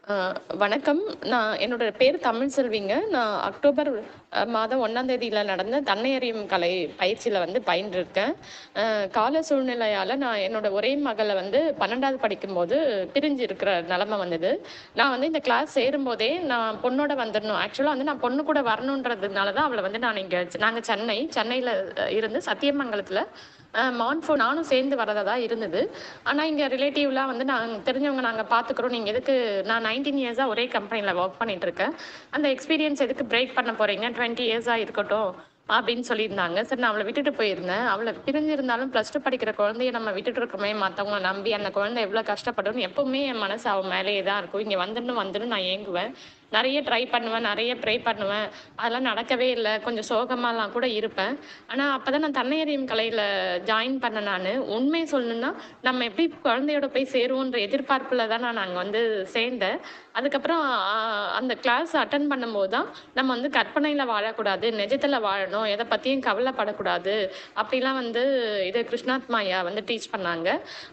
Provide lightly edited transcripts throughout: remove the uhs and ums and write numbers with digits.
அ வணக்கம். என்னோட பேரு தமிழ்செல்விங்க. நான் அக்டோபர் மாதம் 1ஆம் தேதியில நடந்த தன்னை அறியும் கலை பயிற்சியில வந்து பயின்றுருக்கேன். கால சூழ்நிலையால நான் என்னோட ஒரே மகள வந்து 12வது படிக்கும்போது பிரிஞ்சு இருக்கிற நெலைம வந்தது. நான் வந்து இந்த கிளாஸ் சேரும்போதே நான் பொண்ணோட வந்துரணும். ஆக்சுவலா வந்து நான் பொண்ணு கூட வரணுன்றதுனால தான் அவள வந்து நாங்க சென்னையில இருந்து சத்தியமங்கலத்தில மான்ஃபோ நானும் சேர்ந்து வரதா தான் இருந்தது. ஆனா, இங்க ரிலேட்டிவ்லாம் வந்து தெரிஞ்சவங்க நாங்க பார்த்துக்குறோம். நீங்க எதுக்கு நான் 19 இயர்ஸா ஒரே கம்பெனில வொர்க் பண்ணிட்டு இருக்கேன். அந்த எக்ஸ்பீரியன்ஸ் எதுக்கு பிரேக் பண்ண போறீங்க? 20 இயர்ஸா இருக்கட்டும் அப்படின்னு சொல்லியிருந்தாங்க. சரி நான் அவள விட்டுட்டு போயிருந்தேன். அவள பிரிஞ்சிருந்தாலும் +2 படிக்கிற குழந்தைய நம்ம விட்டுட்டு இருக்கோமே, மத்தவங்கள நம்பி அந்த குழந்தை எவ்வளோ கஷ்டப்படும்னு எப்பவுமே என் மனசு அவ மேலேயே தான் இருக்கும். இங்க வந்துடணும் வந்துடணும் நான் ஏங்குவேன். நெறைய ட்ரை பண்ணுவேன். நெறைய ப்ரே பண்ணுவேன். அதெல்லாம் நடக்கவே இல்ல. கொஞ்சம் சோகமாலாம் கூட இருப்பேன். ஆனா, அப்பதான் நான் தன்னை அறியும் கலையில ஜாயின் பண்ணேன் நானு. உண்மைய சொல்லணும்னா, நம்ம எப்படி குழந்தையோட போய் சேருவோன்ற எதிர்பார்ப்புல தான் நான் அங்க வந்து சேர்ந்தேன். அதுக்கப்புறம் அந்த கிளாஸ் அட்டெண்ட் பண்ணும்போது தான், நம்ம வந்து கற்பனையில வாழக்கூடாது, நிஜத்துல வாழணும், எத பத்தியும் கவலைப்படக்கூடாது, அப்படிலாம் வந்து இது கிருஷ்ணாத்மா ஐயா வந்து டீச் பண்ணாங்க.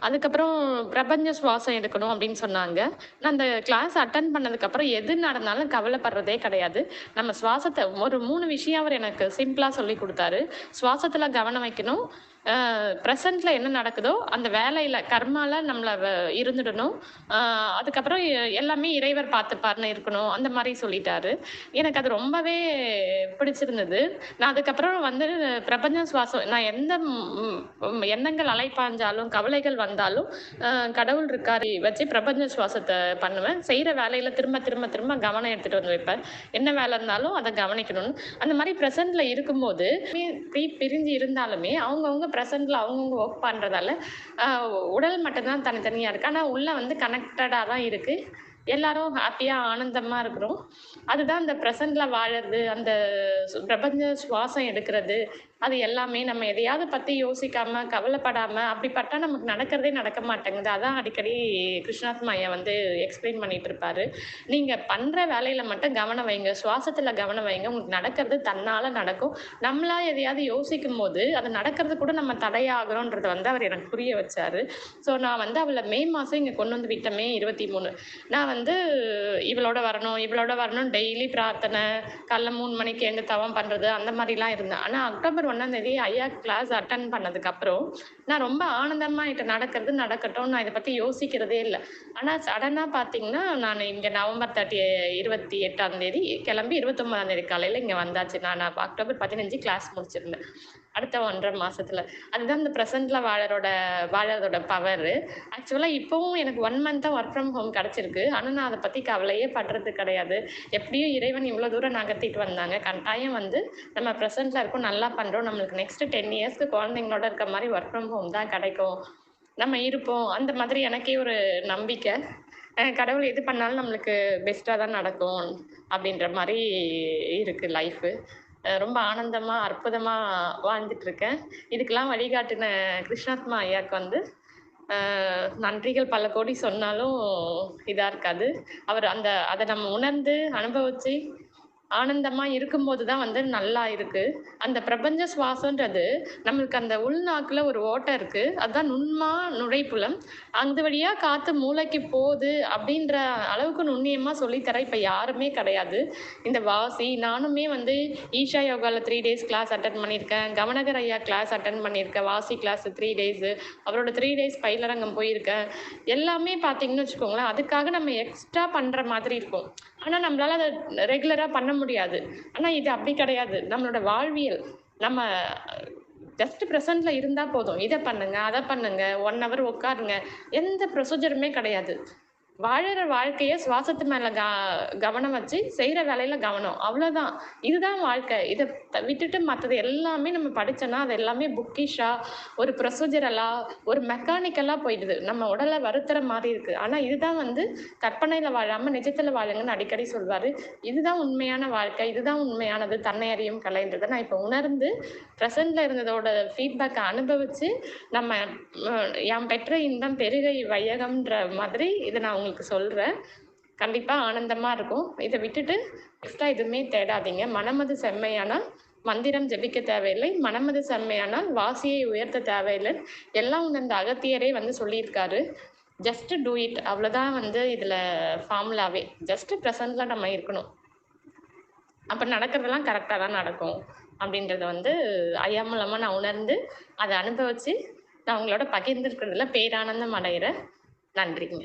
அதுக்கப்புறம் பிரபஞ்ச சுவாசம் எடுக்கணும் அப்படின்னு சொன்னாங்க. நான் அந்த கிளாஸ் அட்டெண்ட் பண்ணதுக்கப்புறம் எது நடந்தாலும் கவலைப்படுறதே கிடையாது. நம்ம சுவாசத்த ஒரு 3 விஷயம் அவர் எனக்கு சிம்பிளா சொல்லிக் குடுத்தாரு. சுவாசத்துல கவனம் வைக்கணும். பிரசன்ட்ல என்ன நடக்குதோ, அந்த வேலையில கர்மால நம்மள இருந்துடணும். அ அதுக்கப்புறம் எல்லாமே இறைவர் பார்த்துப்பார்ன்னு இருக்கணும். அந்த மாரி சொல்லிட்டாரு. எனக்கு அது ரொம்பவே பிடிச்சிருந்தது. நான் அதுக்கப்புறம் வந்து பிரபஞ்ச சுவாசம் நான் எந்த எண்ணங்கள் அலைப்பாஞ்சாலும், கவலைகள் வந்தாலும், கடவுள் இருக்காரு வச்சு பிரபஞ்ச சுவாசத்த பண்ணுவேன். செய்ற வேலையில திரும்ப, திரும்ப, திரும்ப கவனம் எடுத்துட்டு வந்து வைப்பேன். என்ன வேலை இருந்தாலும் அத கவனிக்கணும்னு. அந்த மாரி பிரசன்ட்ல இருக்கும்போது, பிரிஞ்சு இருந்தாலுமே அவங்கவங்க பிரசன்ட்ல அவங்கவங்க ஒர்க் பண்றதால, அ உடல் மட்டும் தான் தனித்தனியா இருக்கு. ஆனா உள்ள வந்து கனெக்டடா தான் இருக்கு. எல்லாரும் ஹேப்பியா, ஆனந்தமா இருக்கிறோம். அதுதான் அந்த பிரசன்ட்ல வாழறது, அந்த பிரபஞ்ச சுவாசம் எடுக்கிறது, அது எல்லாமே நம்ம எதையாவது பத்தி யோசிக்காம, கவலைப்படாம, அப்படி பட்டா நமக்கு நடக்கிறதே நடக்க மாட்டேங்குது. அதான் அடிக்கடி கிருஷ்ணாத்மா ஐயா வந்து எக்ஸ்பிளைன் பண்ணிட்டு இருப்பாரு. நீங்க பண்ற வேலையில மட்டும் கவனம் வைங்க. சுவாசத்துல கவனம் வைங்க. உங்களுக்கு நடக்கிறது தன்னால நடக்கும். நம்மளா எதையாவது யோசிக்கும்போது, அது நடக்கிறது கூட நம்ம தடையாகுறோன்றத வந்து அவர் எனக்கு புரிய வச்சாரு. ஸோ நான் வந்து அவள மே மாசம் இங்க கொண்டு வந்து விட்டேன். மே 23. நான் வந்து இவளோட வரணும் டெய்லி பிரார்த்தனை, காலைல 3 மணிக்கு எழுந்து தவம் பண்றது, அந்த மாரிலாம் இருந்தேன். ஆனா அக்டோபர் 1ஆம் தேதி ஐயா கிளாஸ் அட்டெண்ட் பண்ணதுக்கப்புறம், நான் ரொம்ப ஆனந்தமா நடக்கிறது நடக்கட்டும். நான் இத பத்தி யோசிக்கிறதே இல்ல. ஆனா சடனா பார்த்தீங்கன்னா, நானு இங்க நவம்பர் 28ஆம் தேதி கிளம்பி 29ஆம் தேதி காலையில இங்க வந்தாச்சு. நான் அப்ப அக்டோபர் 15 கிளாஸ் முடிச்சிருந்தேன். அடுத்த 1 1/2 மாசத்துல. அதுதான் இந்த பிரசன்ட்ல வாழறதோட பவரு. ஆக்சுவலா இப்பவும் எனக்கு 1 மந்த்தா வொர்க் ஃப்ரம் ஹோம் கிடைச்சிருக்கு. ஆனா நான் அத பத்தி கவலையே படுறது கிடையாது. எப்படியும் இறைவன் இவ்வளோ தூரம் நகர்த்திட்டு வந்தாங்க. கட்டாயம் வந்து நம்ம பிரசன்ட்ல இருக்கோம், நல்லா பண்றோம். நம்மளுக்கு நெக்ஸ்ட் 10 இயர்ஸ்க்கு குழந்தைங்களோட இருக்க மாரி வொர்க் ஃப்ரம் ஹோம் தான் கிடைக்கும். நம்ம இருப்போம். அந்த மாதிரி எனக்கே ஒரு நம்பிக்கை. கடவுள் எது பண்ணாலும் நம்மளுக்கு பெஸ்ட்டா தான் நடக்கும். அப்படின்ற மாரி இருக்கு லைஃபு. ரொம்ப ஆனந்தமா, அற்புதமா வாழ்ந்துட்டுருக்கேன். இதுக்கெல்லாம் வழிகாட்டுன கிருஷ்ணாத்மா ஐயாக்கு வந்து நன்றிகள் பல கோடி சொன்னாலும் இதா இருக்காது. அவர் அத நம்ம உணர்ந்து, அனுபவிச்சு, ஆனந்தமா இருக்கும்போது தான் வந்து நல்லா இருக்கு. அந்த பிரபஞ்ச சுவாசன்றது நம்மளுக்கு அந்த உள்நாக்குல ஒரு ஓட்டை இருக்கு. அதான் நுண்மா நுழைப்புலம். அந்த வழியா காத்து மூளைக்கு போது அப்படின்ற அளவுக்கு நுண்ணியமா சொல்லி தர இப்ப யாருமே கிடையாது. இந்த வாசி நானுமே வந்து ஈஷா யோகால 3 டேஸ் கிளாஸ் அட்டெண்ட் பண்ணியிருக்கேன். கவனகர் ஐயா கிளாஸ் அட்டெண்ட் பண்ணியிருக்கேன். வாசி கிளாஸ் 3 டேஸு. அவரோட 3 டேஸ் பயிலரங்கம் போயிருக்கேன். எல்லாமே பார்த்தீங்கன்னு வச்சுக்கோங்களேன், அதுக்காக நம்ம எக்ஸ்ட்ரா பண்ற மாதிரி இருக்கும். ஆனா நம்மளால அத ரெகுலரா பண்ண முடியாது. ஆனா இது அப்படி கிடையாது. நம்மளோட வாழ்வியல். நம்ம ஜஸ்ட் பிரசன்ட்ல இருந்தா போதும். இத பண்ணுங்க, அத பண்ணுங்க, 1 ஹவர் உட்காருங்க. எந்த ப்ரொசீஜருமே கிடையாது. வாழுற வாழ்க்கைய சுவாசத்து மேல கவனம் வச்சு செய்ற வேலையில கவனம். அவ்வளோதான். இதுதான் வாழ்க்கை. இத விட்டுட்டு மத்தது எல்லாமே நம்ம படிச்சோம்னா, அது எல்லாமே புக்கிஷா, ஒரு ப்ரொசீஜரலா, ஒரு மெக்கானிக்கலா போயிடுது. நம்ம உடல வருத்துற மாரி இருக்கு. ஆனா இதுதான் வந்து கற்பனையில வாழாம நிஜத்துல வாழுங்கன்னு அடிக்கடி சொல்வாரு. இதுதான் உண்மையான வாழ்க்கை. இதுதான் உண்மையானது. தன்னை அறியும் கலைன்றத நான் இப்ப உணர்ந்து, பிரசன்ட்ல இருந்ததோட ஃபீட்பேக்க அனுபவிச்சு, நம்ம யாம் பெற்ற இன்பம் பெருகை வையகம்ன்ற மாதிரி இத நான் உங்களுக்கு சொல்றேன். கண்டிப்பா ஆனந்தமா இருக்கும். இத விட்டுட்டு எக்ஸ்ட்ரா எதுவுமே தேடாதீங்க. மனமது செம்மையானால் மந்திரம் ஜெபிக்க தேவையில்லை. மனமது செம்மையானால் வாசியை உயர்த்த தேவையில்லை. எல்லாம் உணர்ந்த அகத்தியரே வந்து சொல்லியிருக்காரு. ஜஸ்ட் டூ இட், அவ்வளோதான் வந்து இதில் ஃபார்முலாவே. ஜஸ்ட் ப்ரெசண்ட்டில் நம்ம இருக்கணும். அப்போ நடக்கிறதெல்லாம் கரெக்டாக தான் நடக்கும் அப்படின்றத வந்து ஐயா மூலமாக நான் உணர்ந்து அதை அனுபவித்து நான் உங்களோட பகிர்ந்துருக்கிறதுல பேரானந்தம் அடைகிறேன். நன்றிங்க.